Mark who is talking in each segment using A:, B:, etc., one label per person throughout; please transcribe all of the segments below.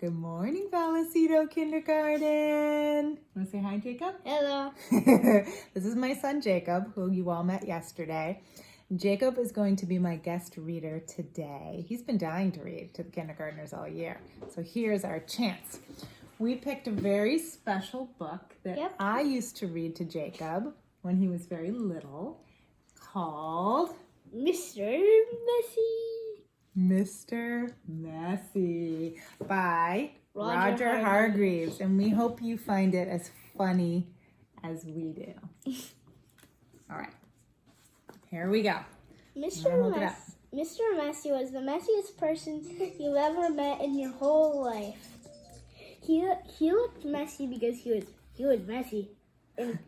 A: Good morning, Vallecito Kindergarten. Want to say hi, Jacob?
B: Hello.
A: This is my son, Jacob, who you all met yesterday. Jacob is going to be my guest reader today. He's been dying to read to the kindergartners all year. So here's our chance. We picked a very special book that I used to read to Jacob when he was very little, called
B: Mr. Messy.
A: Mr. Messy by
B: Roger
A: Hargreaves. And we hope you find it as funny as we do. All right, here we go.
B: Mr. Messy was the messiest person you've ever met in your whole life. He looked messy because he was messy in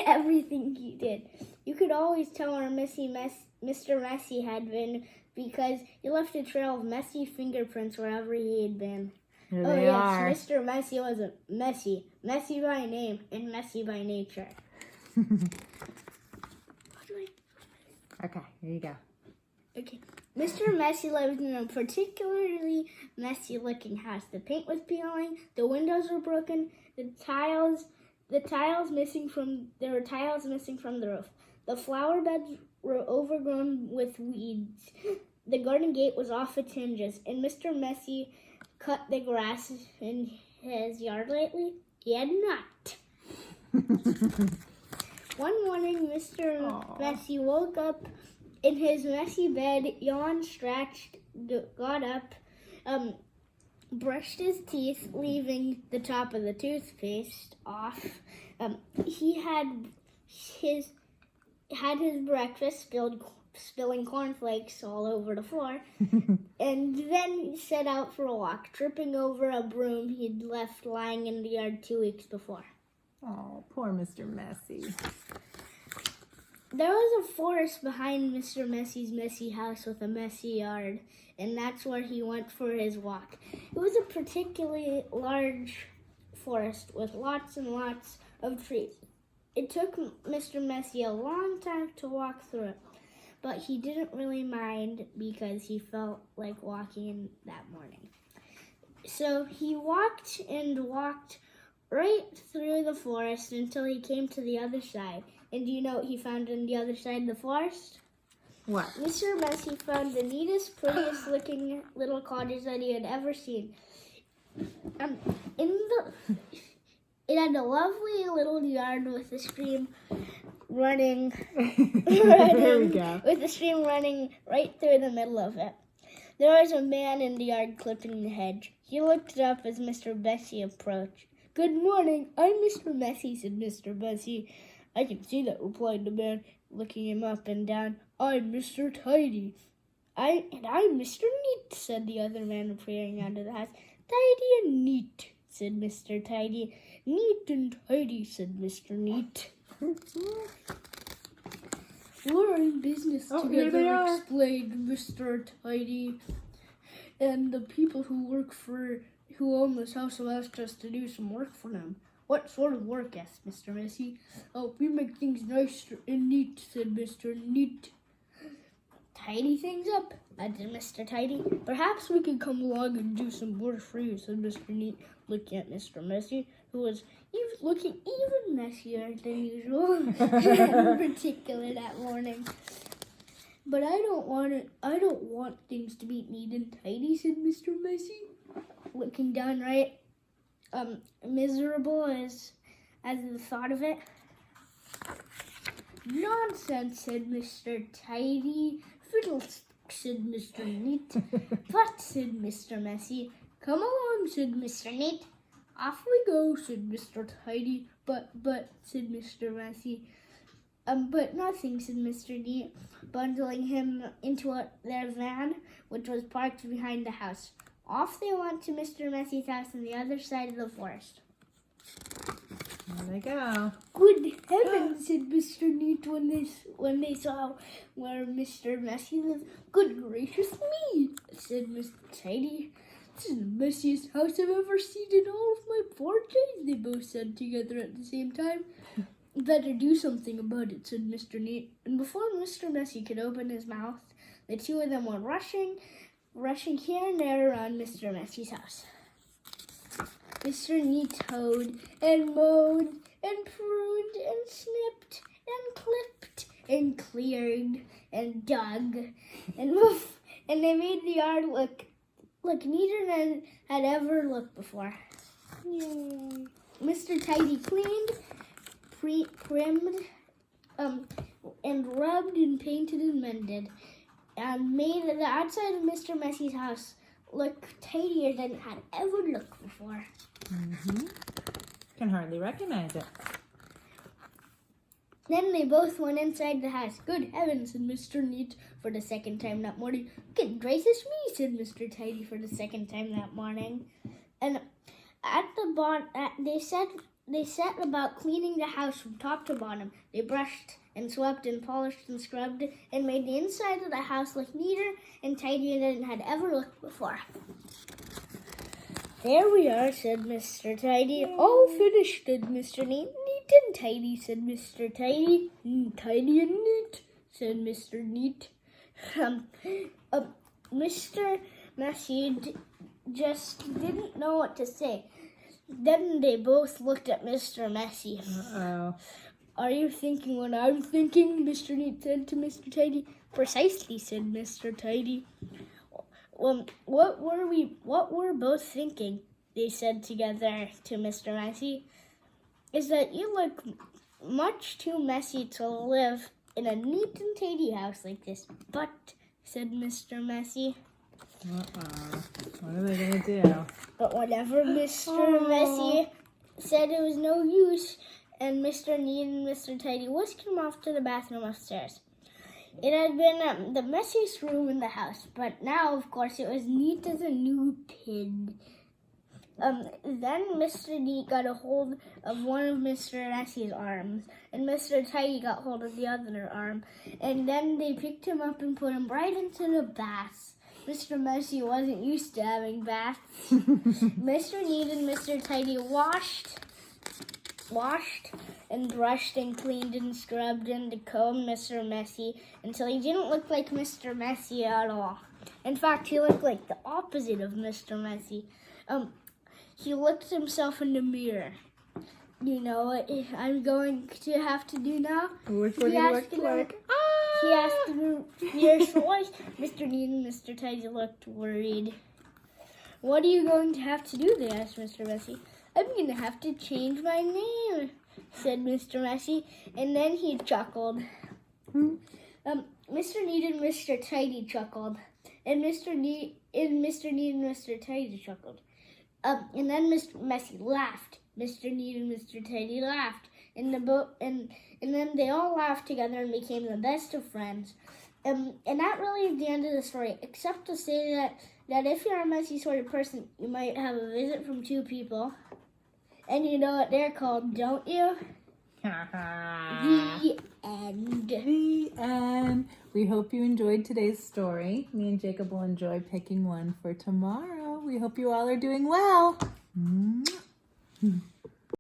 B: everything he did. You could always tell where Mr. Messy had been because he left a trail of messy fingerprints wherever he had been.
A: Here they are.
B: Mr. Messy was a messy by name and messy by nature.
A: Okay, here you go.
B: Okay. Mr. Messy lived in a particularly messy-looking house. The paint was peeling, the windows were broken, there were tiles missing from the roof. The flower beds were overgrown with weeds. The garden gate was off its hinges, and Mr. Messy cut the grass in his yard lately. He had not. One morning, Mr. Messy woke up in his messy bed, yawned, stretched, got up, brushed his teeth, leaving the top of the toothpaste off. He had his breakfast, spilling cornflakes all over the floor, and then set out for a walk, tripping over a broom he'd left lying in the yard 2 weeks before.
A: Oh, poor Mr. Messy.
B: There was a forest behind Mr. Messy's messy house with a messy yard, and that's where he went for his walk. It was a particularly large forest with lots and lots of trees. It took Mr. Messy a long time to walk through it, but he didn't really mind because he felt like walking that morning. So he walked and walked right through the forest until he came to the other side. And do you know what he found on the other side of the forest?
A: What?
B: Mr. Messy found the neatest, prettiest looking little cottage that he had ever seen. It had a lovely little yard with a stream running with a stream running right through the middle of it. There was a man in the yard clipping the hedge. He looked up as Mr. Messy approached. "Good morning, I'm Mr. Messy," said Mr. Messy. "I can see that," replied the man, looking him up and down. "I'm Mr. Tidy." I'm Mr. Neat," said the other man, appearing out of the house. "Tidy and neat," said Mr. Tidy. "Neat and tidy," said Mr. Neat. "We're in business together," explained Mr. Tidy. "And the people who own this house have asked us to do some work for them." "What sort of work?" asked Mr. Messy. "Oh, we make things nice and neat," said Mr. Neat. "Tidy things up," added Mr. Tidy. "Perhaps we could come along and do some work for you," said Mr. Neat, looking at Mr. Messy, who was looking even messier than usual, in particular that morning. "But I don't want things to be neat and tidy," said Mr. Messy, looking downright miserable as the thought of it. "Nonsense," said Mr. Tidy. "Fiddlesticks," said Mr. Neat. "But," said Mr. Messy. "Come along," said Mr. Neat. "Off we go," said Mr. Tidy. But, said Mr. Messy. But nothing," said Mr. Neat, bundling him into their van, which was parked behind the house. Off they went to Mr. Messy's house on the other side of the forest.
A: There they go.
B: "Good heavens," said Mr. Neat when they saw where Mr. Messy lived. "Good gracious me," said Mr. Tidy. "This is the messiest house I've ever seen in all of my fortunes," they both said together at the same time. "Better do something about it," said Mr. Neat. And before Mr. Messy could open his mouth, the two of them were rushing here and there around Mr. Messy's house. Mr. Neat hoed and mowed and pruned and snipped and clipped and cleared and dug and and they made the yard look neater than had ever looked before. Yay. Mr. Tidy cleaned, trimmed, and rubbed and painted and mended, and made the outside of Mr. Messy's house look tidier than it had ever looked before.
A: Can hardly recognize it.
B: Then they both went inside the house. Good heavens, said Mr. Neat for the second time that morning. Good gracious me, said Mr. Tidy for the second time that morning. And at the bottom, they set about cleaning the house from top to bottom. They brushed and swept and polished and scrubbed and made the inside of the house look neater and tidier than it had ever looked before. There we are, said Mr. Tidy. All finished, said Mr. Neat. Neat and tidy, said Mr. Tidy. Tidy and neat, said Mr. Neat. Mr. Messy just didn't know what to say. Then they both looked at Mr. Messy.
A: Uh-oh.
B: Are you thinking what I'm thinking? Mr. Neat said to Mr. Tidy. Precisely, said Mr. Tidy. What we're both thinking, they said together to Mr. Messy, is that you look much too messy to live in a neat and tidy house like this. But, said Mr. Messy.
A: What are they going to do?
B: But whatever Mr. Messy said, it was no use, and Mr. Neat and Mr. Tidy whisked him off to the bathroom upstairs. It had been the messiest room in the house, but now, of course, it was neat as a new pin. Then Mr. Neat got a hold of one of Mr. Messy's arms, and Mr. Tidy got hold of the other arm, and then they picked him up and put him right into the bath. Mr. Messy wasn't used to having baths. Mr. Neat and Mr. Tidy washed and brushed and cleaned and scrubbed and combed Mr. Messy until he didn't look like Mr. Messy at all. In fact, he looked like the opposite of Mr. Messy. He looked himself in the mirror. You know what I'm going to have to do now?
A: Which one do you look like?
B: He asked in a fierce voice. Mr. Neat and Mr. Tidy looked worried. What are you going to have to do? They asked Mr. Messy. I'm going to have to change my name, said Mr. Messy, and then he chuckled. Mr. Neat and Mr. Tidy chuckled, and Mr. Neat and Mr. Tidy chuckled. And then Mr. Messy laughed. Mr. Neat and Mr. Tidy laughed, and then they all laughed together and became the best of friends. And that really is the end of the story, except to say that if you're a messy sort of person, you might have a visit from two people. And you know what they're called, don't you? The end.
A: The end. We hope you enjoyed today's story. Me and Jacob will enjoy picking one for tomorrow. We hope you all are doing well.